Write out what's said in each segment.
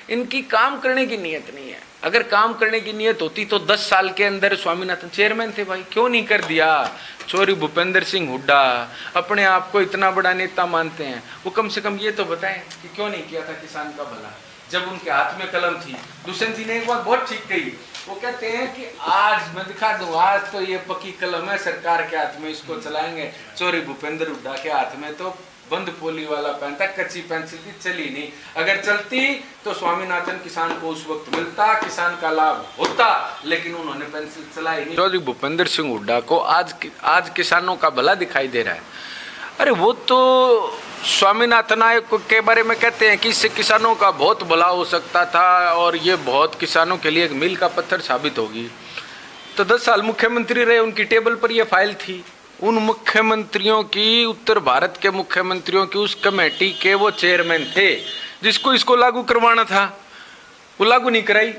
इनकी काम करने की नीयत नहीं है। अगर काम करने की नीयत होती तो 10 साल के अंदर स्वामीनाथन चेयरमैन थे भाई, क्यों नहीं कर दिया। चौधरी भूपेंद्र सिंह हुड्डा अपने आप को इतना बड़ा नेता मानते हैं, वो कम से कम ये तो बताएं कि क्यों नहीं किया था किसान का भला जब उनके हाथ में कलम थी। दुष्यंत जी ने एक बात बहुत ठीक कही, वो कहते हैं कि आज मैं दिखा दूं, आज तो ये पक्की कलम है सरकार के हाथ में, इसको चलाएंगे। चौधरी भूपेंद्र हुड्डा के हाथ में तो बंद पोली वाला पेन था, कच्ची पेंसिल थी, चली नहीं। अगर चलती तो स्वामीनाथन किसान को उस वक्त मिलता, किसान का लाभ होता, लेकिन उन्होंने पेंसिल चलाई नहीं। चौधरी भूपेंद्र सिंह हुड्डा को आज किसानों का भला दिखाई दे रहा है। अरे वो तो स्वामीनाथन आयोग के बारे में कहते हैं कि इससे किसानों का बहुत भला हो सकता था और ये बहुत किसानों के लिए एक मील का पत्थर साबित होगी। तो 10 साल मुख्यमंत्री रहे, उनकी टेबल पर यह फाइल थी। उन मुख्यमंत्रियों की, उत्तर भारत के मुख्यमंत्रियों की उस कमेटी के वो चेयरमैन थे जिसको इसको लागू करवाना था। वो लागू नहीं कराई,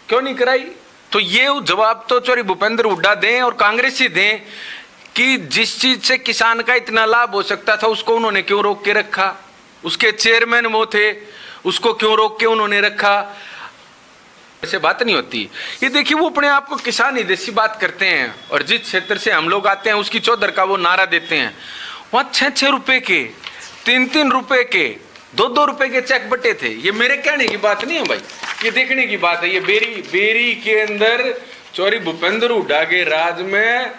क्यों नहीं कराई? तो ये जवाब तो चौधरी भूपेंद्र हुड्डा दें और कांग्रेस ही दें कि जिस चीज से किसान का इतना लाभ हो सकता था उसको उन्होंने क्यों रोक के रखा। उसके चेयरमैन वो थे, उसको क्यों रोक के उन्होंने रखा। ऐसे बात नहीं होती। ये देखिए, वो अपने आप को किसान ही जैसी बात करते हैं और जिस क्षेत्र से हम लोग आते हैं उसकी चौधर का वो नारा देते हैं। वहां 6-6 रुपए के, 3-3 रुपए के, 2-2 रुपए के चेक बटे थे। ये मेरे कहने की बात नहीं है भाई, ये देखने की बात है। ये बेरी के अंदर चौधरी भूपेंद्र हुड्डा के राज में,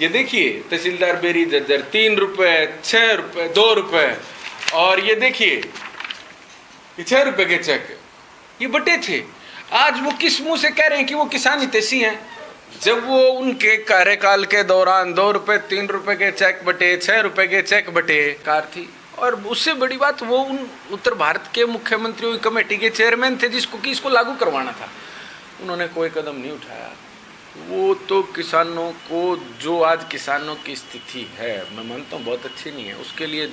ये देखिए तहसीलदार बेरी जज्जर 3 रुपए, 6 रुपए, 2 रुपए, और ये देखिए 6 रुपए के चेक ये बटे थे। आज वो किस मुंह से कह रहे हैं कि वो किसान हितैषी हैं, जब वो उनके कार्यकाल के दौरान 2 रुपए, 3 रुपए के चेक बटे, 6 रुपए के चेक बटे कार थी। और उससे बड़ी बात, वो उन उत्तर भारत के मुख्यमंत्रियों की कमेटी के चेयरमैन थे जिसको कि इसको लागू करवाना था। उन्होंने कोई कदम नहीं उठाया। वो तो किसानों को, जो आज किसानों की स्थिति है, मैं मानता हूँ बहुत अच्छी नहीं है, उसके लिए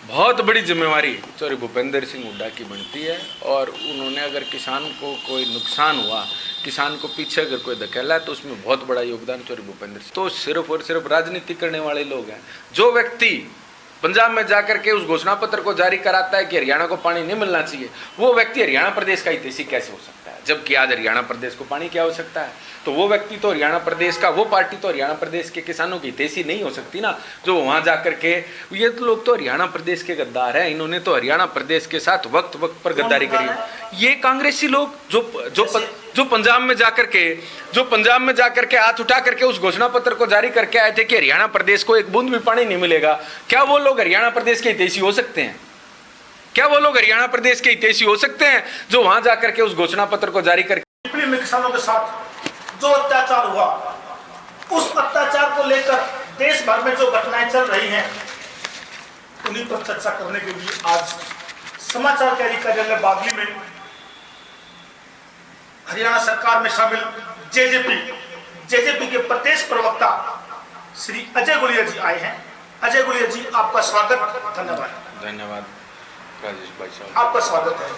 बहुत बड़ी जिम्मेवारी चौधरी भूपेंद्र सिंह हुड्डा की बनती है। और उन्होंने अगर किसान को कोई नुकसान हुआ, किसान को पीछे अगर कोई धकेला, तो उसमें बहुत बड़ा योगदान चौधरी भूपेंद्र सिंह। तो सिर्फ और सिर्फ राजनीति करने वाले लोग हैं। जो व्यक्ति पंजाब में जाकर के उस घोषणा पत्र को जारी कराता है कि हरियाणा को पानी नहीं मिलना चाहिए, वो व्यक्ति हरियाणा प्रदेश का हितैषी कैसे हो सकता है? जबकि आज हरियाणा प्रदेश को पानी क्या हो सकता है? तो वो व्यक्ति तो हरियाणा प्रदेश का, वो पार्टी तो हरियाणा प्रदेश के किसानों की हितैषी नहीं हो सकती ना, जो वहां जाकर के, ये तो लोग तो हरियाणा प्रदेश के गद्दार हैं। इन्होंने तो हरियाणा प्रदेश के साथ वक्त वक्त पर गद्दारी करी। ये कांग्रेसी लोग जो पंजाब में जाकर के हाथ उठा करके उस घोषणा पत्र को जारी करके आए थे कि हरियाणा प्रदेश को एक बूंद भी पानी नहीं मिलेगा, क्या वो लोग हरियाणा प्रदेश के हितैषी हो सकते हैं? क्या वो लोग हरियाणा प्रदेश के हितैषी हो सकते हैं जो वहां जाकर के उस घोषणा पत्र को जारी करके? पिपली में किसानों के साथ जो अत्याचार हुआ, उस अत्याचार को लेकर देश भर में जो घटनाएं चल रही हैं, उन्हीं पर चर्चा करने के लिए आज समाचार कैरी कार्यालय बागली में हरियाणा सरकार में शामिल जेजेपी के प्रदेश प्रवक्ता श्री अजय गुलिया जी आए हैं। अजय गुलिया जी, आपका स्वागत। धन्यवाद राजेश भाई साहब, आपका स्वागत है।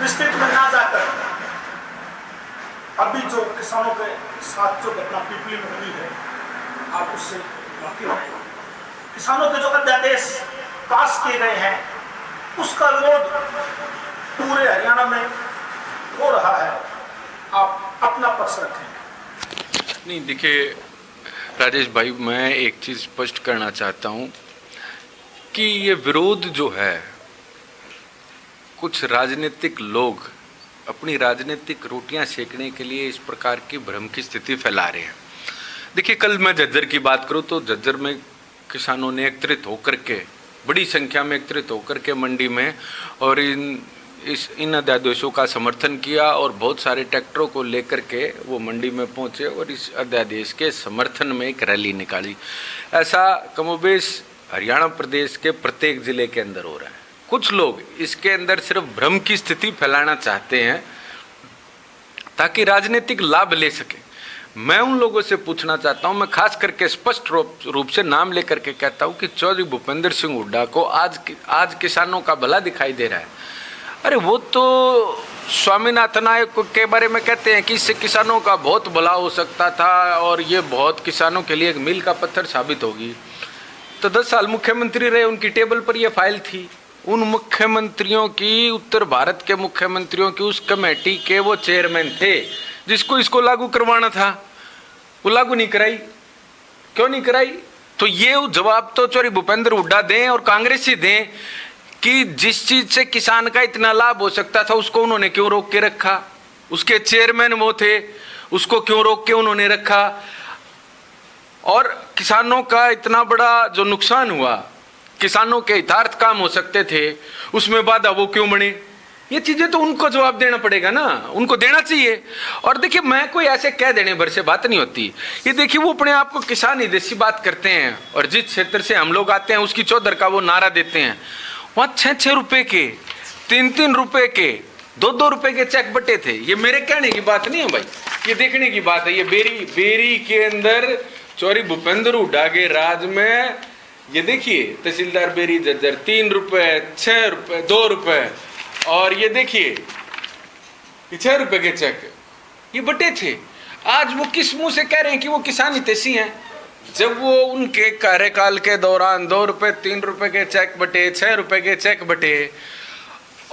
विस्तृत में ना जाकर अभी जो किसानों के साथ जो घटना पिपली में हुई है, आप उससे वाकिफ हैं। किसानों के जो अध्यादेश पास किए गए हैं, उसका विरोध पूरे हरियाणा में हो रहा है। आप अपना पक्ष रखें। नहीं, देखिए राजेश भाई, मैं एक चीज़ स्पष्ट करना चाहता हूँ कि ये विरोध जो है, कुछ राजनीतिक लोग अपनी राजनीतिक रोटियां सेकने के लिए इस प्रकार की भ्रम की स्थिति फैला रहे हैं। देखिए, कल मैं झज्जर की बात करूं तो झज्जर में किसानों ने एकत्रित होकर के, बड़ी संख्या में एकत्रित होकर के मंडी में, और इन अध्यादेशों का समर्थन किया और बहुत सारे ट्रैक्टरों को लेकर के वो मंडी में पहुंचे और इस अध्यादेश के समर्थन में एक रैली निकाली। ऐसा कमोबेश हरियाणा प्रदेश के प्रत्येक जिले के अंदर हो रहा है। कुछ लोग इसके अंदर सिर्फ भ्रम की स्थिति फैलाना चाहते हैं ताकि राजनीतिक लाभ ले सके। मैं उन लोगों से पूछना चाहता हूं, मैं खास करके स्पष्ट रूप से नाम लेकर के कहता हूं कि चौधरी भूपेंद्र सिंह हुड्डा को आज किसानों का भला दिखाई दे रहा है। अरे वो तो स्वामीनाथन आयोग के बारे में कहते हैं कि इससे किसानों का बहुत भला हो सकता था और ये बहुत किसानों के लिए एक मील का पत्थर साबित होगी। तो 10 साल मुख्यमंत्री रहे, उनकी टेबल पर यह फाइल थी। उन मुख्यमंत्रियों की, उत्तर भारत के मुख्यमंत्रियों की उस कमेटी के वो चेयरमैन थे जिसको इसको लागू करवाना था। वो लागू नहीं कराई, क्यों नहीं कराई? तो ये जवाब तो चौधरी भूपेंद्र हुड्डा दें और कांग्रेस ही दें कि जिस चीज से किसान का इतना लाभ हो सकता था उसको उन्होंने क्यों रोक के रखा। उसके चेयरमैन वो थे, उसको क्यों रोक के उन्होंने रखा। और किसानों का इतना बड़ा जो नुकसान हुआ, किसानों के हितार्थ काम हो सकते थे, उसमें बाधा वो क्यों बने। ये चीजें तो उनको जवाब देना पड़ेगा ना, उनको देना चाहिए। और देखिए, मैं कोई ऐसे कह देने भर से बात नहीं होती। ये देखिए, वो अपने आप को किसान ही देसी बात करते हैं और जिस क्षेत्र से हम लोग आते हैं उसकी चौधर का वो नारा देते हैं। वहां 6-6 रुपए के, 3-3 रुपए के, 2-2 रुपए के चेक बटे थे। ये मेरे कहने की बात नहीं है भाई, ये देखने की बात है। ये बेरी के अंदर चौधरी भूपेंद्र हुड्डा के राज में, ये देखिए तहसीलदार बेरी जज्जर 3 रुपए, 6 रुपए, 2 रुपए, और ये देखिए ये 6 रुपए के चेक ये बटे थे। आज वो किस मुंह से कह रहे हैं कि वो किसान हितैषी हैं, जब वो उनके कार्यकाल के दौरान 2 रुपए, 3 रुपए के चेक बटे, 6 रुपए के चेक बटे।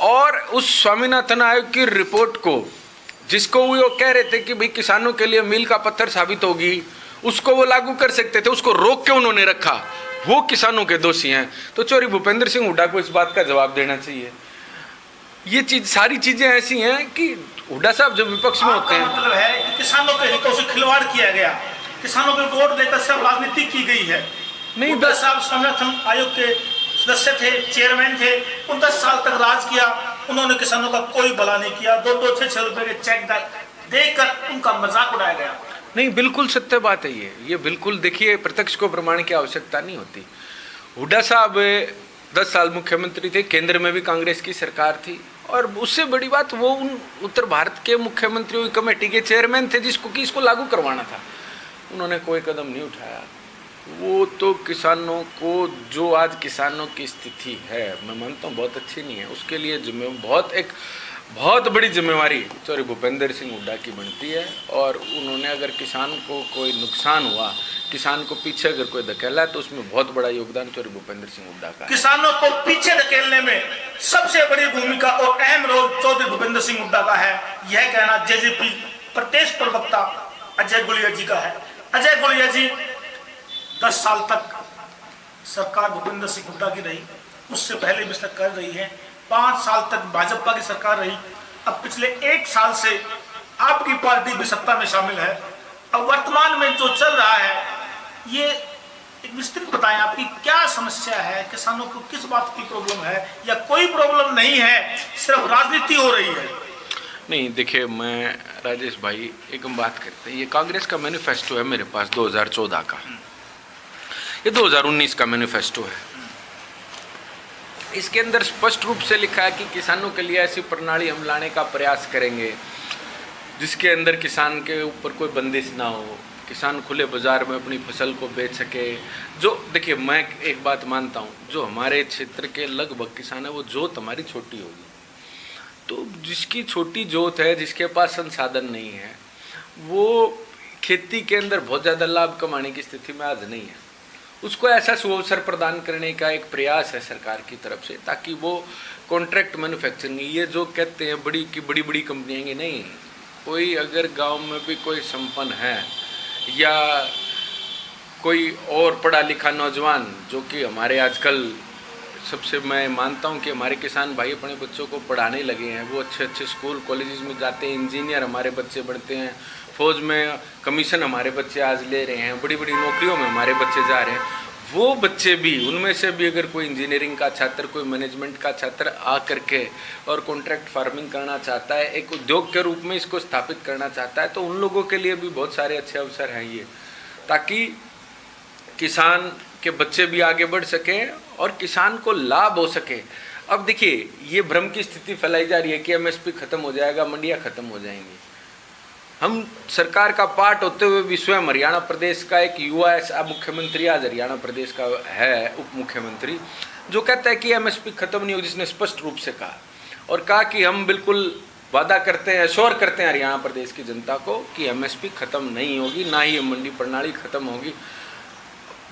और उस स्वामीनाथन आयोग की रिपोर्ट को, जिसको वो कह रहे थे कि भाई किसानों के लिए मील का पत्थर साबित होगी, उसको वो लागू कर सकते थे, उसको रोक के उन्होंने रखा। वो किसानों के दोषी हैं। तो चौधरी भूपेंद्र सिंह हुड्डा को इस बात का जवाब देना चाहिए। ये चीज, सारी चीजें ऐसी हैं कि हुड्डा साहब जब विपक्ष में होते हैं, मतलब है कि किसानों के हितों से खिलवाड़ किया गया, किसानों को वोट देकर सब राजनीति की गई है। नहीं, हुड्डा साहब स्वामीनाथन आयोग के सदस्य थे, चेयरमैन थे, उन 10 साल तक राज किया, उन्होंने किसानों का कोई भला नहीं किया। 2-2, 6-6 रुपए के चेक देकर उनका मजाक उड़ाया गया। नहीं, बिल्कुल सत्य बात है ये बिल्कुल। देखिए, प्रत्यक्ष को प्रमाण की आवश्यकता नहीं होती। हुड्डा साहब 10 साल मुख्यमंत्री थे, केंद्र में भी कांग्रेस की सरकार थी, और उससे बड़ी बात वो उन उत्तर भारत के मुख्यमंत्रियों की कमेटी के चेयरमैन थे जिसको कि इसको लागू करवाना था। उन्होंने कोई कदम नहीं उठाया। वो तो किसानों को, जो आज किसानों की स्थिति है, मैं मानता हूँ बहुत अच्छी नहीं है, उसके लिए बहुत बड़ी जिम्मेवारी चौधरी भूपेंद्र सिंह हुड्डा की बनती है। और उन्होंने, अगर किसान को कोई नुकसान हुआ, किसान को पीछे अगर कोई धकेला, तो उसमें बहुत बड़ा योगदान चौधरी भूपेंद्र सिंह हुड्डा का है। किसानों को पीछे धकेलने में सबसे बड़ी भूमिका और अहम रोल चौधरी भूपेंद्र सिंह हुड्डा का है, यह कहना जेजेपी प्रदेश प्रवक्ता अजय गुलिया जी का है। अजय गुलिया जी 10 साल तक सरकार भूपेंद्र सिंह हुड्डा की रही, उससे पहले भी सरकार रही है, 5 साल तक भाजपा की सरकार रही, अब पिछले 1 साल से आपकी पार्टी भी सत्ता में शामिल है। अब वर्तमान में जो चल रहा है, ये एक विस्तृत बताएं, आपकी क्या समस्या है, किसानों को किस बात की प्रॉब्लम है, या कोई प्रॉब्लम नहीं है, सिर्फ राजनीति हो रही है? नहीं, देखिए, मैं राजेश भाई, एक हम बात करते हैं, ये कांग्रेस का मैनिफेस्टो है मेरे पास 2014 का, ये 2019 का मैनिफेस्टो है। इसके अंदर स्पष्ट रूप से लिखा है कि किसानों के लिए ऐसी प्रणाली हम लाने का प्रयास करेंगे जिसके अंदर किसान के ऊपर कोई बंदिश ना हो, किसान खुले बाजार में अपनी फसल को बेच सके। जो देखिए, मैं एक बात मानता हूँ, जो हमारे क्षेत्र के लगभग किसान है, वो जोत हमारी छोटी होगी। तो जिसकी छोटी जोत है, जिसके पास संसाधन नहीं है, वो खेती के अंदर बहुत ज़्यादा लाभ कमाने की स्थिति में आज नहीं है। उसको ऐसा सुअवसर प्रदान करने का एक प्रयास है सरकार की तरफ से, ताकि वो कॉन्ट्रैक्ट मैन्युफैक्चरिंग, ये जो कहते हैं बड़ी कंपनियाँ, नहीं, कोई अगर गांव में भी कोई संपन्न है या कोई और पढ़ा लिखा नौजवान, जो कि हमारे आजकल सबसे, मैं मानता हूं कि हमारे किसान भाई अपने बच्चों को पढ़ाने लगे हैं, वो अच्छे स्कूल कॉलेजेस में जाते हैं, इंजीनियर हमारे बच्चे बनते हैं, फौज में कमीशन हमारे बच्चे आज ले रहे हैं, बड़ी नौकरियों में हमारे बच्चे जा रहे हैं। वो बच्चे भी, उनमें से भी अगर कोई इंजीनियरिंग का छात्र, कोई मैनेजमेंट का छात्र आ करके और कॉन्ट्रैक्ट फार्मिंग करना चाहता है, एक उद्योग के रूप में इसको स्थापित करना चाहता है, तो उन लोगों के लिए भी बहुत सारे अच्छे अवसर हैं ये, ताकि किसान के बच्चे भी आगे बढ़ सकें और किसान को लाभ हो सके। अब देखिए, ये भ्रम की स्थिति फैलाई जा रही है कि एमएसपी खत्म हो जाएगा, मंडियाँ खत्म हो जाएंगी। हम सरकार का पार्ट होते हुए भी स्वयं हरियाणा प्रदेश का एक युवा ऐसा मुख्यमंत्री आज हरियाणा प्रदेश का है, उप मुख्यमंत्री, जो कहता है कि एमएसपी खत्म नहीं होगी, जिसने स्पष्ट रूप से कहा और कहा कि हम बिल्कुल वादा करते हैं, श्योर करते हैं हरियाणा प्रदेश की जनता को कि एमएसपी खत्म नहीं होगी, ना ही मंडी प्रणाली खत्म होगी।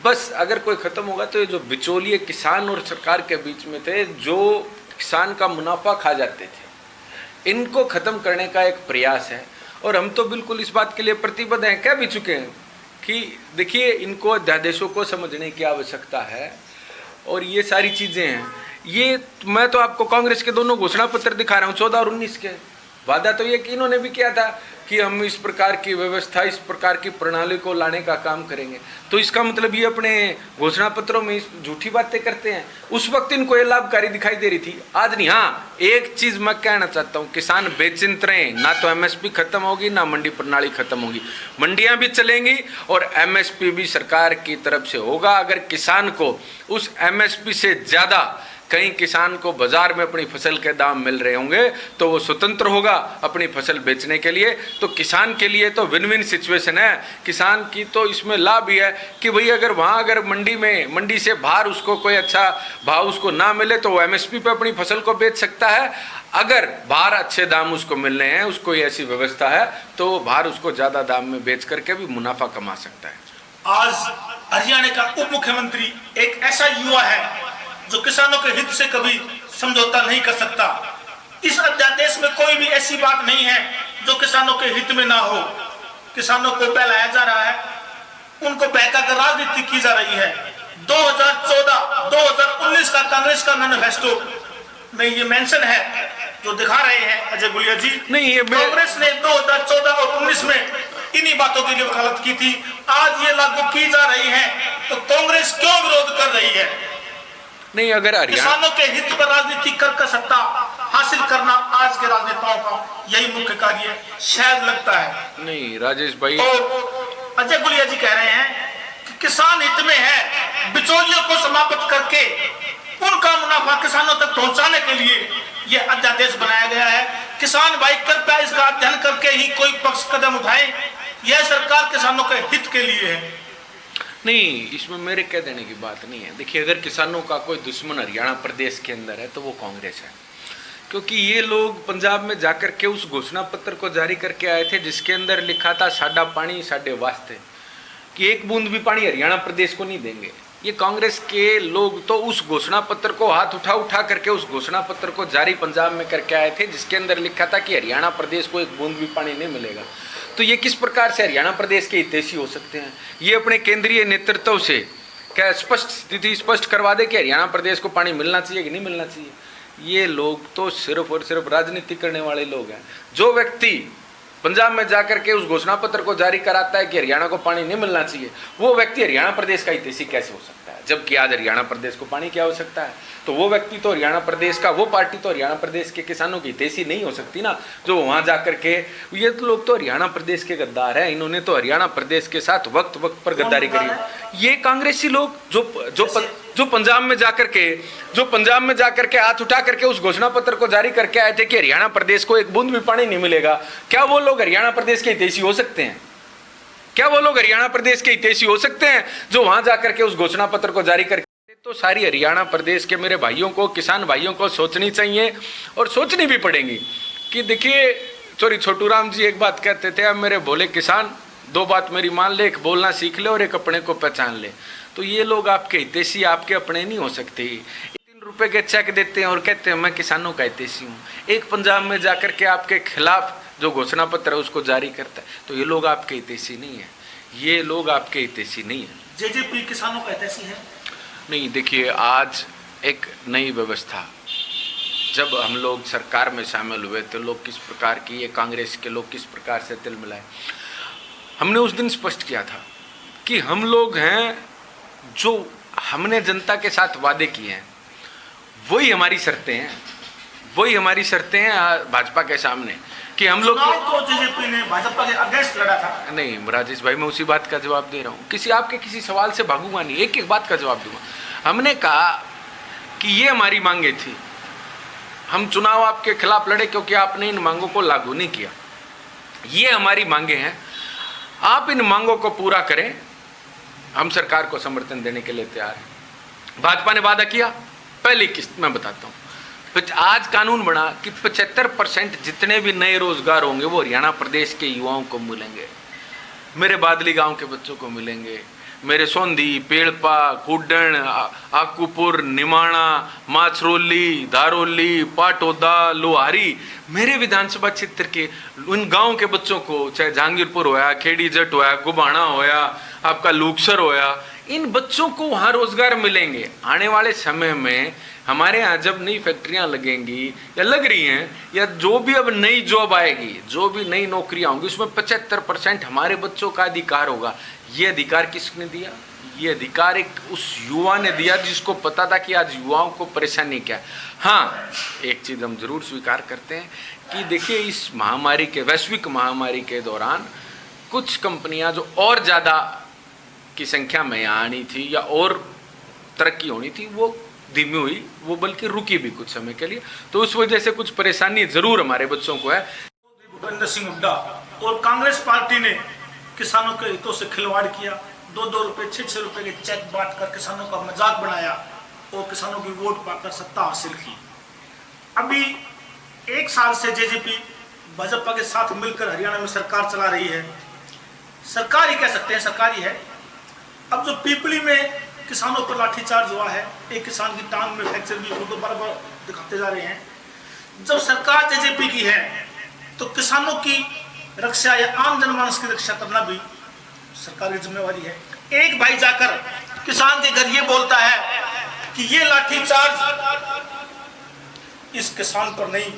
बस अगर कोई खत्म होगा तो ये जो बिचौलिए किसान और सरकार के बीच में थे, जो किसान का मुनाफा खा जाते थे, इनको खत्म करने का एक प्रयास है। और हम तो बिल्कुल इस बात के लिए प्रतिबद्ध हैं, कह भी चुके हैं कि देखिए इनको अध्यादेशों को समझने की आवश्यकता है और ये सारी चीज़ें हैं। ये मैं तो आपको कांग्रेस के दोनों घोषणा पत्र दिखा रहा हूँ 14 और 19 के। वादा तो ये कि इन्होंने भी किया था कि हम इस प्रकार की व्यवस्था, इस प्रकार की प्रणाली को लाने का काम करेंगे। तो इसका मतलब ये अपने घोषणा पत्रों में इस झूठी बातें करते हैं। उस वक्त इनको ये लाभकारी दिखाई दे रही थी, आज नहीं। हाँ, एक चीज मैं कहना चाहता हूँ, किसान बेचिंत रहे, ना तो एमएसपी खत्म होगी ना मंडी प्रणाली खत्म होगी। मंडियां भी चलेंगी और एमएसपी भी सरकार की तरफ से होगा। अगर किसान को उस एमएसपी से ज्यादा कहीं किसान को बाजार में अपनी फसल के दाम मिल रहे होंगे तो वो स्वतंत्र होगा अपनी फसल बेचने के लिए। तो किसान के लिए तो विन विन सिचुएशन है। किसान की तो इसमें लाभ ही है कि भाई अगर वहाँ अगर मंडी से बाहर उसको कोई अच्छा भाव उसको ना मिले तो वो एमएसपी पे अपनी फसल को बेच सकता है। अगर बाहर अच्छे दाम उसको मिल रहे हैं, उसको ये ऐसी व्यवस्था है, तो बाहर उसको ज़्यादा दाम में बेच करके भी मुनाफा कमा सकता है। आज हरियाणा का उप मुख्यमंत्री एक ऐसा युवा है जो किसानों के हित से कभी समझौता नहीं कर सकता। इस अध्यादेश में कोई भी ऐसी बात नहीं है जो किसानों के हित में ना हो। किसानों को बहलाया जा रहा है, उनको बहकाकर राजनीति की जा रही है। 2014-2019 का कांग्रेस का मैनिफेस्टो में ये मेंशन है जो दिखा रहे हैं अजय गुलिया जी। नहीं, ये कांग्रेस ने 2014 और 19 में इन्हीं बातों के लिए वकालत की थी। आज ये लागू की जा रही है तो कांग्रेस क्यों विरोध कर रही है? नहीं, अगर किसानों के हित पर राजनीति कर सत्ता हासिल करना आज के राजनेताओं का यही मुख्य कार्य है, शायद लगता है। नहीं राजेश भाई, और अजय गुलिया जी कह रहे हैं कि किसान हित में है बिचौलियों को समाप्त करके उनका मुनाफा किसानों तक पहुंचाने के लिए यह अध्यादेश बनाया गया है। किसान भाई कृपया इसका अध्ययन करके ही कोई पक्ष कदम उठाए। यह सरकार किसानों के हित के लिए है। नहीं, इसमें मेरे कह देने की बात नहीं है। देखिए, अगर किसानों का कोई दुश्मन हरियाणा प्रदेश के अंदर है तो वो कांग्रेस है, क्योंकि ये लोग पंजाब में जाकर के उस घोषणा पत्र को जारी करके आए थे जिसके अंदर लिखा था साडा पानी साडे वास्ते, कि एक बूंद भी पानी हरियाणा प्रदेश को नहीं देंगे। ये कांग्रेस के लोग तो उस घोषणा पत्र को हाथ उठा करके उस घोषणा पत्र को जारी पंजाब में करके आए थे जिसके अंदर लिखा था कि हरियाणा प्रदेश को एक बूंद भी पानी नहीं मिलेगा। तो ये किस प्रकार से हरियाणा प्रदेश के हितैषी हो सकते हैं? ये अपने केंद्रीय नेतृत्व से क्या स्पष्ट स्थिति स्पष्ट करवा दे कि हरियाणा प्रदेश को पानी मिलना चाहिए कि नहीं मिलना चाहिए? ये लोग तो सिर्फ और सिर्फ राजनीति करने वाले लोग हैं। जो व्यक्ति पंजाब में जाकर के उस घोषणा पत्र को जारी कराता है कि हरियाणा को पानी नहीं मिलना चाहिए, वो व्यक्ति हरियाणा प्रदेश का हितैषी कैसे हो सकता है? जबकि आज हरियाणा प्रदेश को पानी की आवश्यकता है। तो वो व्यक्ति तो हरियाणा प्रदेश का, वो पार्टी तो हरियाणा प्रदेश के किसानों की हितैषी नहीं हो सकती ना, जो वहाँ जाकर के ये तो लोग तो हरियाणा प्रदेश के गद्दार हैं। इन्होंने तो हरियाणा प्रदेश के साथ वक्त वक्त पर गद्दारी करी। ये कांग्रेसी लोग जो पंजाब में जाकर के हाथ उठा करके उस घोषणा पत्र को जारी करके आए थे कि हरियाणा प्रदेश को एक बूंद भी पानी नहीं मिलेगा, क्या वो लोग हरियाणा प्रदेश के हितैषी हो सकते हैं? क्या वो लोग हरियाणा प्रदेश के हितैषी हो सकते हैं जो वहां जाकर के उस घोषणा पत्र को जारी करके? तो सारी हरियाणा प्रदेश के मेरे भाइयों को, किसान भाइयों को सोचनी चाहिए और सोचनी भी पड़ेगी कि देखिए, छोटू राम जी एक बात कहते थे, अब मेरे भोले किसान दो बात मेरी मान ले, एक बोलना सीख ले और एक अपने को पहचान ले। तो ये लोग आपके हितैषी, आपके अपने नहीं हो सकते। 3 रुपए के चेक देते हैं और कहते हैं मैं किसानों का हितैषी हूँ। एक पंजाब में जाकर के आपके खिलाफ जो घोषणा पत्र है उसको जारी करता है, तो ये लोग आपके हितैषी नहीं है। ये लोग आपके हितैषी नहीं है। जेजेपी किसानों का हितैषी है? नहीं। देखिए, आज एक नई व्यवस्था, जब हम लोग सरकार में शामिल हुए तो लोग किस प्रकार की, ये कांग्रेस के लोग किस प्रकार से तिल मिलाए। हमने उस दिन स्पष्ट किया था कि हम लोग हैं जो हमने जनता के साथ वादे किए हैं, वही हमारी शर्तें हैं, वही हमारी शर्तें हैं भाजपा के सामने कि हम लोग तो जेजेपी ने भाजपा के अगेंस्ट लड़ा था। नहीं राजेश भाई, मैं उसी बात का जवाब दे रहा हूँ। आपके किसी सवाल से भागूंगा नहीं, एक एक बात का जवाब दूंगा। हमने कहा कि ये हमारी मांगे थी, हम चुनाव आपके खिलाफ लड़े क्योंकि आपने इन मांगों को लागू नहीं किया। ये हमारी मांगे हैं, आप इन मांगों को पूरा करें, हम सरकार को समर्थन देने के लिए तैयार हैं। भाजपा ने वादा किया, पहली किस्त मैं बताता हूँ। आज कानून बना कि 75% जितने भी नए रोजगार होंगे वो हरियाणा प्रदेश के युवाओं को मिलेंगे, मेरे बादली गांव के बच्चों को मिलेंगे, मेरे सौंदी, पेड़पा, कुडन, आकूपुर, निमाणा, माछरोली, धारोली, पाटोदा, लोहारी, मेरे विधानसभा क्षेत्र के उन गांव के बच्चों को, चाहे जहांगीरपुर होया, खेड़ी जट होया, गुबाणा होया, आपका लूकसर होया, इन बच्चों को वहाँ रोजगार मिलेंगे। आने वाले समय में हमारे यहाँ जब नई फैक्ट्रियाँ लगेंगी या लग रही हैं, या जो भी अब नई जॉब आएगी, जो भी नई नौकरियाँ होंगी, उसमें 75% हमारे बच्चों का अधिकार होगा। ये अधिकार किसने दिया? ये अधिकार एक उस युवा ने दिया जिसको पता था कि आज युवाओं को परेशानी क्या है। हाँ, एक चीज़ हम जरूर स्वीकार करते हैं कि देखिए, इस महामारी के, वैश्विक महामारी के दौरान कुछ कंपनियां जो और ज़्यादा की संख्या में यहाँ आनी थी या और तरक्की होनी थी, वो धीमी हुई, वो बल्कि रुकी भी कुछ समय के लिए। तो उस वजह से कुछ परेशानी जरूर हमारे बच्चों को है। भूपेंद्र सिंह हुड्डा और कांग्रेस पार्टी ने किसानों के हितों से खिलवाड़ किया, 2-2 रुपए 6-6 रुपए के चेक बांट कर किसानों का मजाक बनाया और किसानों की वोट पाकर सत्ता हासिल की। अभी 1 साल से जेजेपी भाजपा के साथ मिलकर हरियाणा में सरकार चला रही है। सरकार ही कह सकते हैं, सरकारी है। अब जो पीपली में किसानों पर लाठीचार्ज हुआ है, एक किसान की टांग में फ्रैक्चर भी, फोटो बार-बार दिखाते जा रहे हैं। जब सरकार जेजेपी की है तो किसानों की रक्षा या आम जनमानस की रक्षा करना भी सरकार की जिम्मेवारी है। एक भाई जाकर किसान के घर ये बोलता है कि ये लाठीचार्ज इस किसान पर नहीं,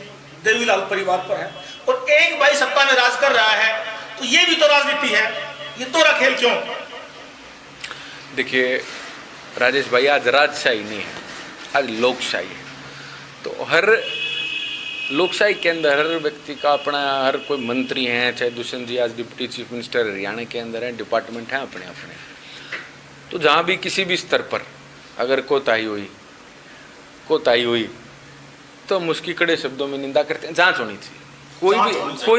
देवीलाल परिवार पर है, और एक भाई सत्ता में राज कर रहा है, तो ये भी तो राजनीति है। ये तोरा खेल क्यों? देखिए राजेश भाई, आज राजशाही नहीं है, आज लोकशाही है। तो हर लोकशाही के अंदर हर व्यक्ति का अपना, हर कोई मंत्री हैं, चाहे दुष्यंत जी आज डिप्टी चीफ मिनिस्टर हरियाणा के अंदर हैं, डिपार्टमेंट हैं अपने अपने। तो जहाँ भी किसी भी स्तर पर अगर कोताही हुई तो हम उसकी कड़े शब्दों में निंदा करते हैं। जांच होनी चाहिए, कोई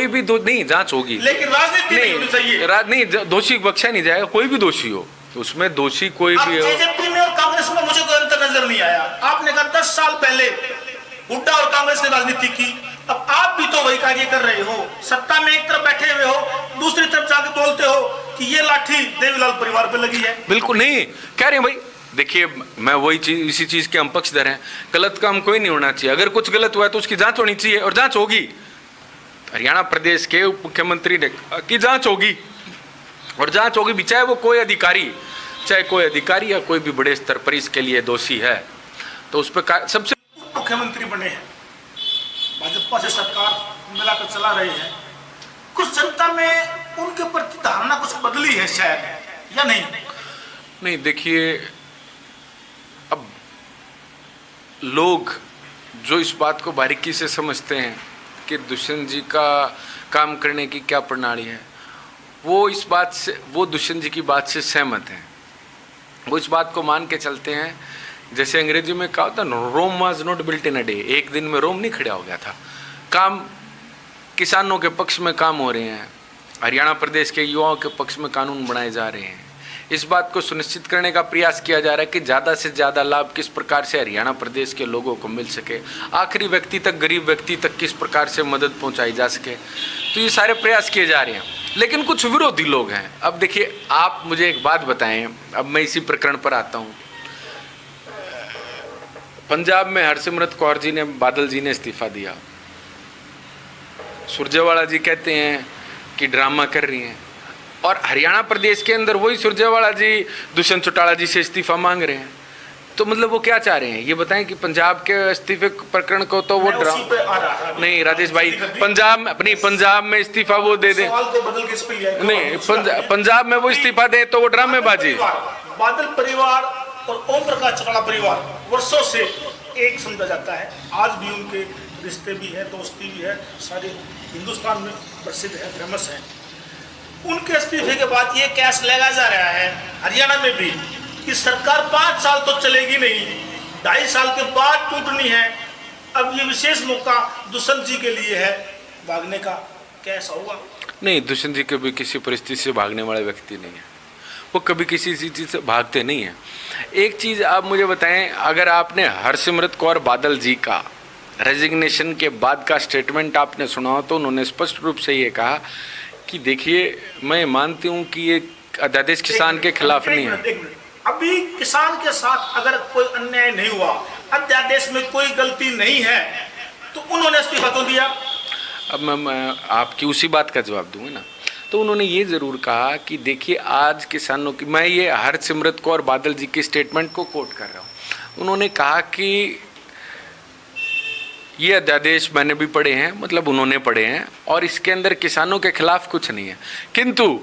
भी नहीं, जांच होगी, लेकिन राजनीति नहीं होनी चाहिए। नहीं, दोषी बख्शा नहीं जाएगा, कोई भी दोषी हो, उसमें दोषी कोई भी हो। जेजेपी में और कांग्रेस में मुझे कोई अंतर नजर नहीं आया। आपने कहा 10 साल पहले हुड्डा और कांग्रेस ने राजनीति की, अब आप भी तो वही कार्य कर रहे हो। सत्ता में एक तरफ बैठे हुए हो, दूसरी तरफ जाके बोलते हो कि ये लाठी देवीलाल परिवार पे लगी है। बिल्कुल नहीं कह रहे हैं भाई। देखिए, मैं वही चीज, इसी चीज के हम पक्षधर हैं। गलत काम कोई नहीं होना चाहिए, अगर कुछ गलत हुआ है तो उसकी जांच होनी चाहिए, और जांच होगी। हरियाणा प्रदेश के उप मुख्यमंत्री ने की जांच होगी, और जांच होगी भी, चाहे वो कोई अधिकारी या कोई भी बड़े स्तर पर इसके लिए दोषी है, तो उस पर सबसे मुख्यमंत्री बने हैं, भाजपा से सरकार मिलाकर चला रहे हैं। कुछ जनता में उनके प्रति धारणा कुछ बदली है शायद, या नहीं? देखिए, अब लोग जो इस बात को बारीकी से समझते हैं कि दुष्यंत जी का काम करने की क्या प्रणाली है, वो दुष्यंत जी की बात से सहमत हैं। वो इस बात को मान के चलते हैं, जैसे अंग्रेजी में कहा होता है, Rome was not built in a day. एक दिन में रोम नहीं खड़ा हो गया था। काम किसानों के पक्ष में काम हो रहे हैं, हरियाणा प्रदेश के युवाओं के पक्ष में कानून बनाए जा रहे हैं। इस बात को सुनिश्चित करने का प्रयास किया जा रहा है कि ज़्यादा से ज़्यादा लाभ किस प्रकार से हरियाणा प्रदेश के लोगों को मिल सके, आखिरी व्यक्ति तक, गरीब व्यक्ति तक किस प्रकार से मदद पहुंचाई जा सके। तो ये सारे प्रयास किए जा रहे हैं, लेकिन कुछ विरोधी लोग हैं। अब देखिए, आप मुझे एक बात बताएं, अब मैं इसी प्रकरण पर आता हूँ। पंजाब में हरसिमरत कौर जी ने, बादल जी ने इस्तीफा दिया। सुरजेवाला जी कहते हैं कि ड्रामा कर रही हैं, और हरियाणा प्रदेश के अंदर वही सुरजेवाला जी दुष्यंत चौटाला जी से इस्तीफा मांग रहे हैं। तो मतलब वो क्या चाह रहे हैं, ये बताएं कि पंजाब के इस्तीफे प्रकरण को तो वो नहीं राजेश भाई, पंजाब में इस्तीफा वो दे दे, नहीं पंजाब में वो इस्तीफा दे तो वो ड्रामेबाजी। बादल परिवार और ओम प्रकाश चौटाला परिवार वर्षों से एक समझा जाता है। आज भी उनके रिश्ते भी है, दोस्ती भी है, सारे हिंदुस्तान में प्रसिद्ध है, फेमस है। उनके इस्तीफे के बाद ये कैस लगा जा रहा है हरियाणा में भी कि सरकार 5 साल तो चलेगी नहीं, 2.5 साल के बाद टूटनी है। अब ये विशेष मौका दुष्यंत जी के लिए है भागने का, कैसा होगा? नहीं, दुष्यंत जी कभी किसी परिस्थिति से भागने वाले व्यक्ति नहीं है, वो कभी किसी चीज़ से भागते नहीं हैं। एक चीज़ आप मुझे बताएं, अगर आपने हरसिमरत कौर बादल जी का रेजिग्नेशन के बाद का स्टेटमेंट आपने सुना हो, तो उन्होंने स्पष्ट रूप से ये कहा कि देखिए, मैं मानती हूँ कि ये अध्यादेश किसान के खिलाफ नहीं है। एक मिनट। अभी किसान के साथ अगर कोई अन्याय नहीं हुआ, अध्यादेश में कोई गलती नहीं है, तो उन्होंने इस्तीफा क्यों दिया? अब मैं आपकी उसी बात का जवाब दूंगा ना। तो उन्होंने ये ज़रूर कहा कि देखिए आज किसानों की, मैं ये हरसिमरत कौर बादल जी की स्टेटमेंट को कोट कर रहा हूँ। उन्होंने कहा कि ये अध्यादेश मैंने भी पढ़े हैं, मतलब उन्होंने पढ़े हैं, और इसके अंदर किसानों के खिलाफ कुछ नहीं है, किंतु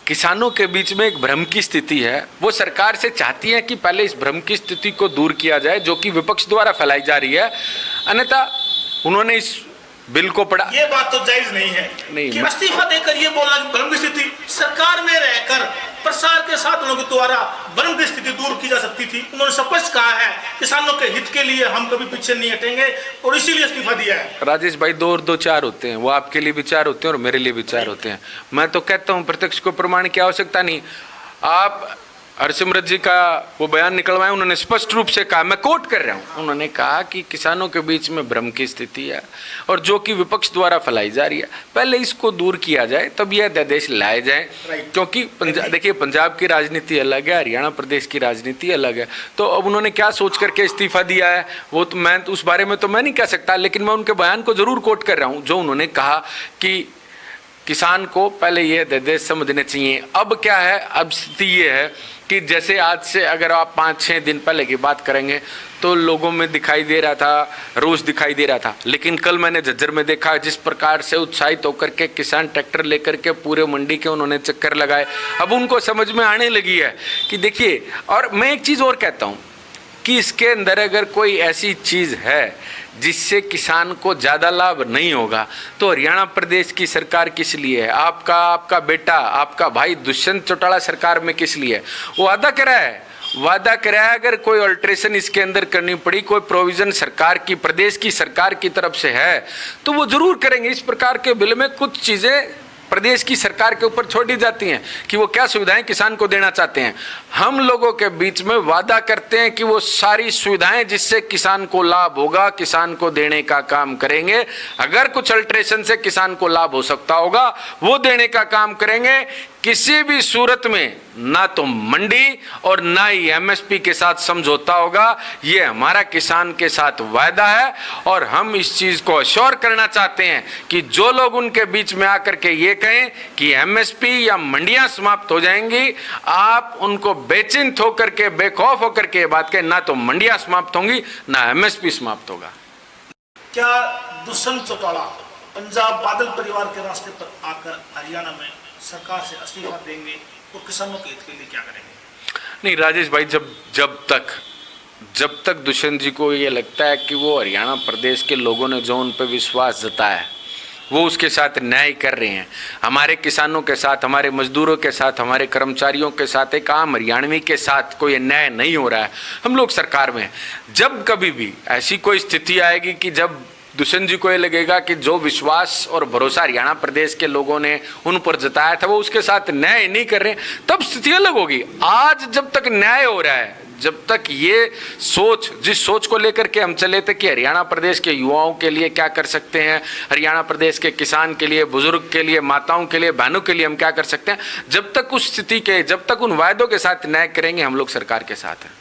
किसानों के बीच में एक भ्रम की स्थिति है। वो सरकार से चाहती है कि पहले इस भ्रम की स्थिति को दूर किया जाए जो कि विपक्ष द्वारा फैलाई जा रही है। अन्यथा उन्होंने इस बिल को पढ़ा, ये बात तो जायज नहीं है नहीं, कि इस्तीफा देकर ये बोलना कि भ्रम की स्थिति, सरकार में रहकर प्रसार के साथ उन लोगों के द्वारा भ्रम की स्थिति दूर की जा सकती थी। उन्होंने स्पष्ट कहा है किसानों के हित के लिए हम कभी पीछे नहीं हटेंगे और इसीलिए इस्तीफा दिया है। राजेश भाई, दो और दो चार होते हैं, वो आपके लिए भी चार होते हैं और मेरे लिए भी चार होते हैं। मैं तो कहता हूँ प्रत्यक्ष को प्रमाण की आवश्यकता नहीं। आप हरसिमरत जी का वो बयान निकलवाएं, उन्होंने स्पष्ट रूप से कहा, मैं कोट कर रहा हूं, उन्होंने कहा कि किसानों के बीच में भ्रम की स्थिति है और जो कि विपक्ष द्वारा फैलाई जा रही है, पहले इसको दूर किया जाए तब यह अध्यादेश लाए जाए। क्योंकि देखिए पंजाब की राजनीति अलग है, हरियाणा प्रदेश की राजनीति अलग है। तो अब उन्होंने क्या सोच करके इस्तीफा दिया है वो तो मैं उस बारे में तो मैं नहीं कह सकता, लेकिन मैं उनके बयान को जरूर कोट कर रहा हूँ जो उन्होंने कहा कि किसान को पहले ये अध्यादेश समझने चाहिए। अब क्या है, अब स्थिति ये है कि जैसे आज से अगर आप 5-6 दिन पहले की बात करेंगे तो लोगों में दिखाई दे रहा था, रोष दिखाई दे रहा था, लेकिन कल मैंने झज्जर में देखा जिस प्रकार से उत्साहित होकर के किसान ट्रैक्टर लेकर के पूरे मंडी के उन्होंने चक्कर लगाए। अब उनको समझ में आने लगी है कि देखिए, और मैं एक चीज़ और कहता हूँ कि इसके अंदर अगर कोई ऐसी चीज़ है जिससे किसान को ज़्यादा लाभ नहीं होगा तो हरियाणा प्रदेश की सरकार किस लिए है? आपका बेटा, आपका भाई दुष्यंत चौटाला सरकार में किस लिए है? वो वादा करा है अगर कोई अल्ट्रेशन इसके अंदर करनी पड़ी, कोई प्रोविजन सरकार की, प्रदेश की सरकार की तरफ से है तो वो जरूर करेंगे। इस प्रकार के बिल में कुछ चीज़ें प्रदेश की सरकार के ऊपर छोड़ी जाती हैं कि वो क्या सुविधाएं किसान को देना चाहते हैं। हम लोगों के बीच में वादा करते हैं कि वो सारी सुविधाएं जिससे किसान को लाभ होगा, किसान को देने का काम करेंगे। अगर कुछ अल्ट्रेशन से किसान को लाभ हो सकता होगा वो देने का काम करेंगे। किसी भी सूरत में ना तो मंडी और ना ही एमएसपी के साथ समझौता होगा। ये हमारा किसान के साथ वायदा है और हम इस चीज को अश्योर करना चाहते हैं कि जो लोग उनके बीच में आकर के ये कहें कि एमएसपी या मंडियां समाप्त हो जाएंगी, आप उनको बेचिंत होकर के, बेखौफ होकर के बात कहें, ना तो मंडियां समाप्त होंगी ना एमएसपी समाप्त होगा। क्या दुष्यंत चौटाला पंजाब बादल परिवार के रास्ते पर आकर हरियाणा में सरकार से इस्तीफा देंगे और किसानों के हित के लिए क्या करेंगे? नहीं राजेश भाई, जब तक दुष्यंत जी को ये लगता है कि वो हरियाणा प्रदेश के लोगों ने जो उन पर विश्वास जताया है वो उसके साथ न्याय कर रहे हैं, हमारे किसानों के साथ, हमारे मजदूरों के साथ, हमारे कर्मचारियों के साथ, एक आम हरियाणवी के साथ कोई अन्याय नहीं हो रहा है, हम लोग सरकार में हैं। जब कभी भी ऐसी कोई स्थिति आएगी कि जब दुष्यंत जी को ये लगेगा कि जो विश्वास और भरोसा हरियाणा प्रदेश के लोगों ने उन पर जताया था वो उसके साथ न्याय नहीं कर रहे, तब स्थिति अलग होगी। आज जब तक न्याय हो रहा है, जब तक ये सोच, जिस सोच को लेकर के हम चले थे कि हरियाणा प्रदेश के युवाओं के लिए क्या कर सकते हैं, हरियाणा प्रदेश के किसान के लिए, बुजुर्ग के लिए, माताओं के लिए, बहनों के लिए हम क्या कर सकते हैं, जब तक उस स्थिति के, जब तक उन वायदों के साथ न्याय करेंगे हम लोग सरकार के साथ हैं।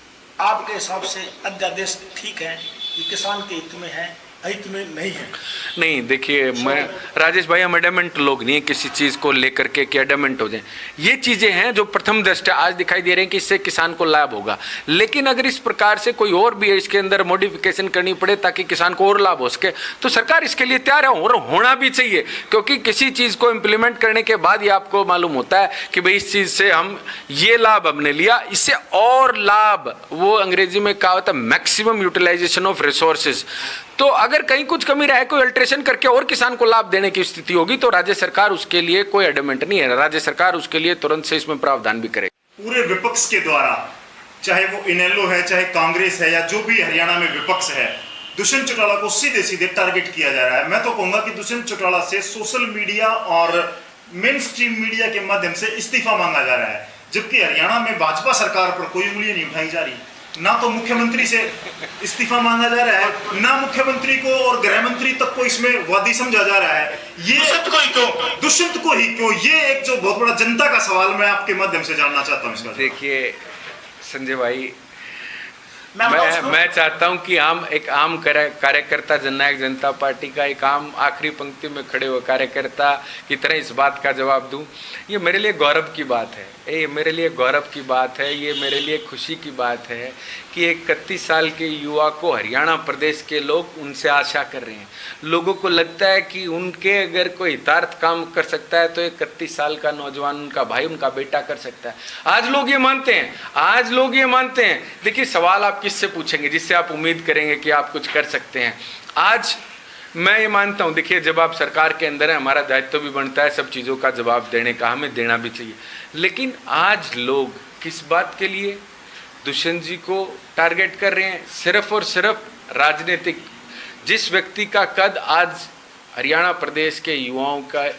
आपके हिसाब से अध्यादेश ठीक है कि किसान के हित में है, हित में नहीं है? नहीं देखिए, मैं राजेश भाई, हम एडमेंट लोग नहीं है किसी चीज़ को लेकर के कि एडमेंट हो जाए। ये चीज़ें हैं जो प्रथम दृष्टया आज दिखाई दे रही हैं कि इससे किसान को लाभ होगा, लेकिन अगर इस प्रकार से कोई और भी इसके अंदर मॉडिफिकेशन करनी पड़े ताकि किसान को और लाभ हो सके तो सरकार इसके लिए तैयार है और होना भी चाहिए। क्योंकि किसी चीज़ को इम्प्लीमेंट करने के बाद ही आपको मालूम होता है कि भाई इस चीज़ से हम ये लाभ हमने लिया, इससे और लाभ, वो अंग्रेजी में कहा होता है मैक्सिमम यूटिलाइजेशन ऑफ रिसोर्सेज। तो अगर कहीं कुछ कमी रहे, कोई अल्ट्रेशन करके और किसान को लाभ देने की स्थिति होगी तो राज्य सरकार उसके लिए कोई एडमेंट नहीं है, राज्य सरकार उसके लिए तुरंत से इसमें प्रावधान भी करेगी। पूरे विपक्ष के द्वारा, चाहे वो इनेलो है, चाहे कांग्रेस है, या जो भी हरियाणा में विपक्ष है, दुष्यंत चौटाला को सीधे सीधे टारगेट किया जा रहा है। मैं तो कहूंगा कि दुष्यंत चौटाला से सोशल मीडिया और मेन स्ट्रीम मीडिया के माध्यम से इस्तीफा मांगा जा रहा है, जबकि हरियाणा में भाजपा सरकार पर कोई उंगली नहीं उठाई जा रही। ना तो मुख्यमंत्री से इस्तीफा मांगा जा रहा है, ना मुख्यमंत्री को और गृह मंत्री तक को इसमें वादी समझा जा रहा है। ये दुष्यंत को ही क्यों? ये एक जो बहुत बड़ा जनता का सवाल मैं आपके माध्यम से जानना चाहता हूँ इसका। देखिए संजय भाई, मैं चाहता हूं कि एक आम कार्यकर्ता, जननायक जनता पार्टी का एक आम आखिरी पंक्ति में खड़े हुए कार्यकर्ता की तरह इस बात का जवाब दूं। ये मेरे लिए गौरव की बात है, ये मेरे लिए गौरव की बात है, ये मेरे लिए खुशी की बात है कि एक 31 साल के युवा को हरियाणा प्रदेश के लोग उनसे आशा कर रहे हैं। लोगों को लगता है कि उनके अगर कोई हितार्थ काम कर सकता है तो एक 31 साल का नौजवान, उनका भाई, उनका बेटा कर सकता है। आज लोग ये मानते हैं, आज लोग ये मानते हैं। देखिए सवाल आप किससे पूछेंगे जिससे आप उम्मीद करेंगे कि आप कुछ कर सकते हैं। आज मैं ये मानता हूँ, देखिए जब आप सरकार के अंदर है, हमारा दायित्व भी बनता है सब चीज़ों का जवाब देने का, हमें देना भी चाहिए। लेकिन आज लोग किस बात के लिए दुष्यंत जी को टारगेट कर रहे हैं? सिर्फ और सिर्फ राजनीतिक। जिस व्यक्ति का कद आज हरियाणा प्रदेश के युवाओं का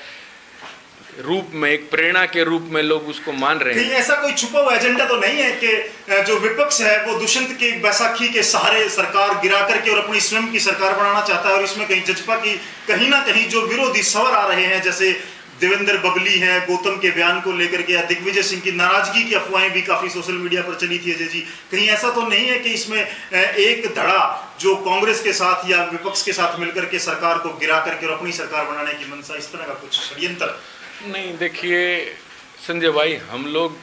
रूप में, एक प्रेरणा के रूप में लोग उसको मान रहे हैं। ऐसा कोई छुपा हुआ एजेंडा तो नहीं है कि जो विपक्ष है वो दुष्यंत की बैसाखी के सहारे सरकार गिरा करके और अपनी स्वयं की सरकार बनाना चाहता है, और इसमें कहीं जजपा की कहीं ना कहीं जो विरोधी स्वर आ रहे हैं, जैसे देवेंद्र बबली है, गौतम के बयान को लेकर के, या दिग्विजय सिंह की नाराजगी की अफवाहें भी काफी सोशल मीडिया पर चली थी अजय जी, कहीं ऐसा तो नहीं है कि इसमें एक धड़ा जो कांग्रेस के साथ या विपक्ष के साथ मिलकर के सरकार को गिरा करके और अपनी सरकार बनाने की मंशा, इस तरह का कुछ षड्यंत्र? नहीं, देखिए संजय भाई, हम लोग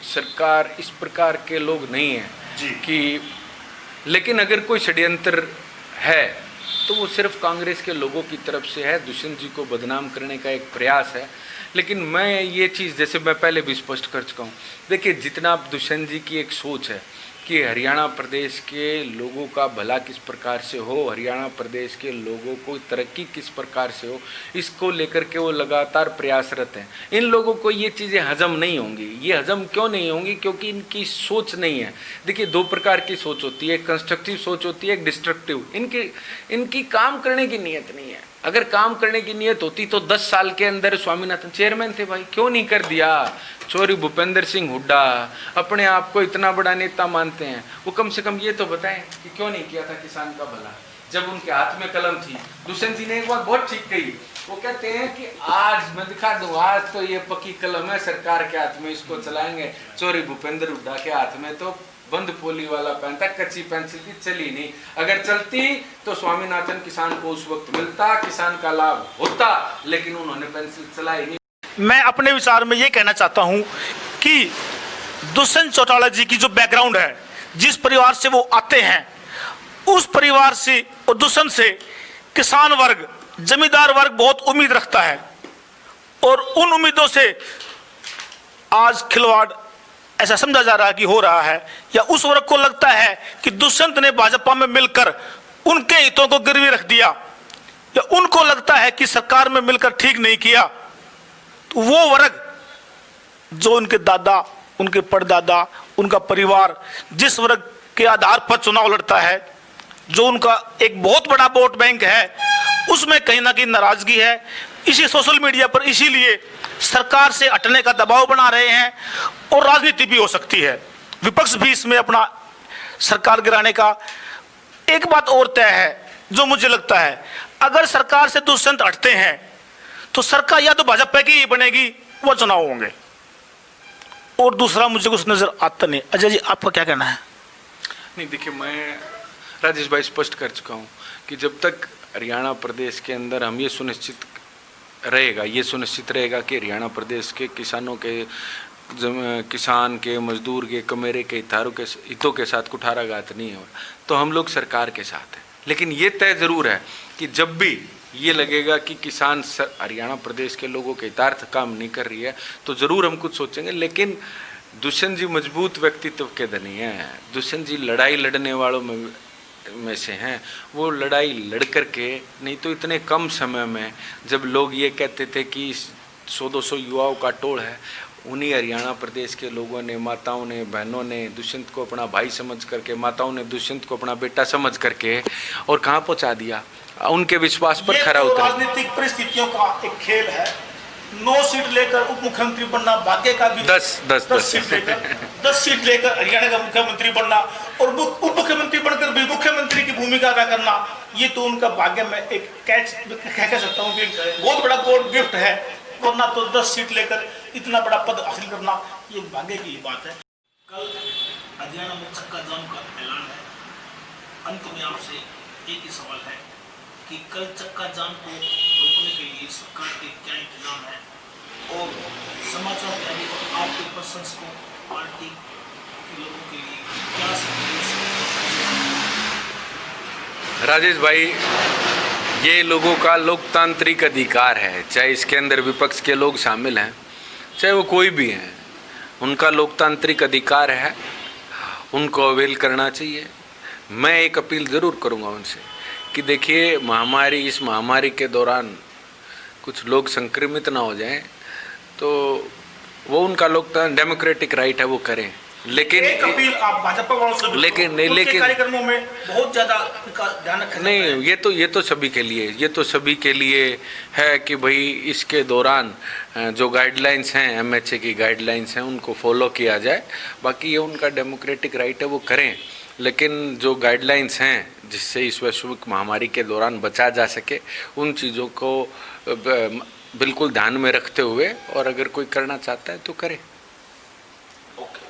सरकार इस प्रकार के लोग नहीं हैं कि, लेकिन अगर कोई षड्यंत्र है तो वो सिर्फ कांग्रेस के लोगों की तरफ से है, दुष्यंत जी को बदनाम करने का एक प्रयास है। लेकिन मैं ये चीज़, जैसे मैं पहले भी स्पष्ट कर चुका हूँ, देखिए जितना दुष्यंत जी की एक सोच है कि हरियाणा प्रदेश के लोगों का भला किस प्रकार से हो, हरियाणा प्रदेश के लोगों को तरक्की किस प्रकार से हो, इसको लेकर के वो लगातार प्रयासरत हैं। इन लोगों को ये चीज़ें हजम नहीं होंगी। ये हजम क्यों नहीं होंगी? क्योंकि इनकी सोच नहीं है। देखिए दो प्रकार की सोच होती है, एक कंस्ट्रक्टिव सोच होती है, एक डिस्ट्रक्टिव। इनकी काम करने की नीयत नहीं है। अगर काम करने की नीयत होती तो 10 साल के अंदर स्वामीनाथन चेयरमैन थे भाई, क्यों नहीं कर दिया? चौरी भूपेंद्र सिंह हुड्डा अपने आप को इतना बड़ा नेता मानते हैं, वो कम से कम ये तो बताएं कि क्यों नहीं किया था किसान का भला जब उनके हाथ में कलम थी। दुष्यंत जी ने एक बात बहुत ठीक कही, वो कहते हैं कि आज मैं दिखा दूं, आज तो ये पक्की कलम है सरकार के हाथ में, इसको चलाएंगे। चौरी भूपेंद्र हुड्डा के हाथ में तो बंद पोली वाला पेन था, कच्ची पेंसिल की, चली नहीं। अगर चलती तो स्वामीनाथन किसान को उस वक्त मिलता, किसान का लाभ होता, लेकिन उन्होंने पेंसिल चलाई नहीं। मैं अपने विचार में ये कहना चाहता हूं कि दुष्यंत चौटाला जी की जो बैकग्राउंड है, जिस परिवार से वो आते हैं, उस परिवार से और दुष्यंत से किसान वर्ग, जमींदार वर्ग बहुत उम्मीद रखता है, और उन उम्मीदों से आज खिलवाड़ ऐसा समझा जा रहा है कि हो रहा है, या उस वर्ग को लगता है कि दुष्यंत ने भाजपा में मिलकर उनके हितों को गिरवी रख दिया, या उनको लगता है कि सरकार में मिलकर ठीक नहीं किया। तो वो वर्ग जो उनके दादा, उनके परदादा, उनका परिवार जिस वर्ग के आधार पर चुनाव लड़ता है, जो उनका एक बहुत बड़ा वोट बैंक है, उसमें कहीं ना कहीं नाराजगी है। इसी सोशल मीडिया पर इसीलिए सरकार से हटने का दबाव बना रहे हैं, और राजनीति भी हो सकती है, विपक्ष भी इसमें अपना सरकार गिराने का। एक बात और तय है जो मुझे लगता है, अगर सरकार से दुष्यंत हटते हैं तो सरकार या तो भाजपा की ही बनेगी, वो चुनाव होंगे, और दूसरा मुझे कुछ नजर आता नहीं। अजय जी आपका क्या कहना है? नहीं देखिए, मैं राजेश भाई स्पष्ट कर चुका हूँ कि जब तक हरियाणा प्रदेश के अंदर हम ये सुनिश्चित रहेगा कि हरियाणा प्रदेश के किसानों के, किसान के, मजदूर के, कमेरे के हितों के साथ कुठाराघात नहीं हो, तो हम लोग सरकार के साथ हैं। लेकिन ये तय जरूर है कि जब भी ये लगेगा कि किसान हरियाणा प्रदेश के लोगों के हितार्थ काम नहीं कर रही है तो ज़रूर हम कुछ सोचेंगे। लेकिन दुष्यंत जी मजबूत व्यक्तित्व के धनी हैं, दुष्यंत जी लड़ाई लड़ने वालों में से हैं। वो लड़ाई लड़ कर के, नहीं तो इतने कम समय में जब लोग ये कहते थे कि 100-200 युवाओं का टोल है, उन्हीं हरियाणा प्रदेश के लोगों ने, माताओं ने, बहनों ने दुष्यंत को अपना भाई समझ करके, माताओं ने दुष्यंत को अपना बेटा समझ करके, और कहाँ पहुँचा दिया, उनके विश्वास पर खरा उतरा। राजनीतिक परिस्थितियों का एक खेल है, 9 सीट लेकर उप मुख्यमंत्री बनना भाग्य का भी 10 सीट लेकर 10 सीट लेकर हरियाणा का मुख्यमंत्री बनना और उप मुख्यमंत्री बनकर भी मुख्यमंत्री की भूमिका अदा करना, ये तो उनका भाग्य में एक कह सकता हूँ कि बहुत बड़ा गॉड गिफ्ट है। वरना तो 10 सीट लेकर इतना बड़ा पद हासिल करना ये भाग्य की बात है। कल हरियाणा में चक्का जाम का ऐलान है। अंत में आपसे एक ही सवाल है कि कल चक्का जाम को रोकने के लिए सरकार के क्या इंतजाम है और समाचार पहले आपके पर्सन्स को पार्टी के लोगों के लिए क्या संदेश है? राजेश भाई, ये लोगों का लोकतांत्रिक अधिकार है, चाहे इसके अंदर विपक्ष के लोग शामिल हैं, चाहे वो कोई भी हैं, उनका लोकतांत्रिक अधिकार है, उनको अवेल करना चाहिए। मैं एक अपील ज़रूर करूँगा उनसे कि देखिए, इस महामारी के दौरान कुछ लोग संक्रमित ना हो जाएं, तो वो उनका डेमोक्रेटिक राइट है, वो करें। लेकिन एक अपील आप भाजपा वालों से लेकिन कार्यक्रमों में बहुत ज्यादा ध्यान रखना नहीं, ये तो सभी के लिए है कि भाई इसके दौरान जो गाइडलाइंस हैं, एमएचए की गाइडलाइंस हैं, उनको फॉलो किया जाए। बाकी ये उनका डेमोक्रेटिक राइट है, वो करें। लेकिन जो गाइडलाइंस हैं जिससे इस वैश्विक महामारी के दौरान बचा जा सके, उन चीज़ों को बिल्कुल ध्यान में रखते हुए, और अगर कोई करना चाहता है तो करे। ओके।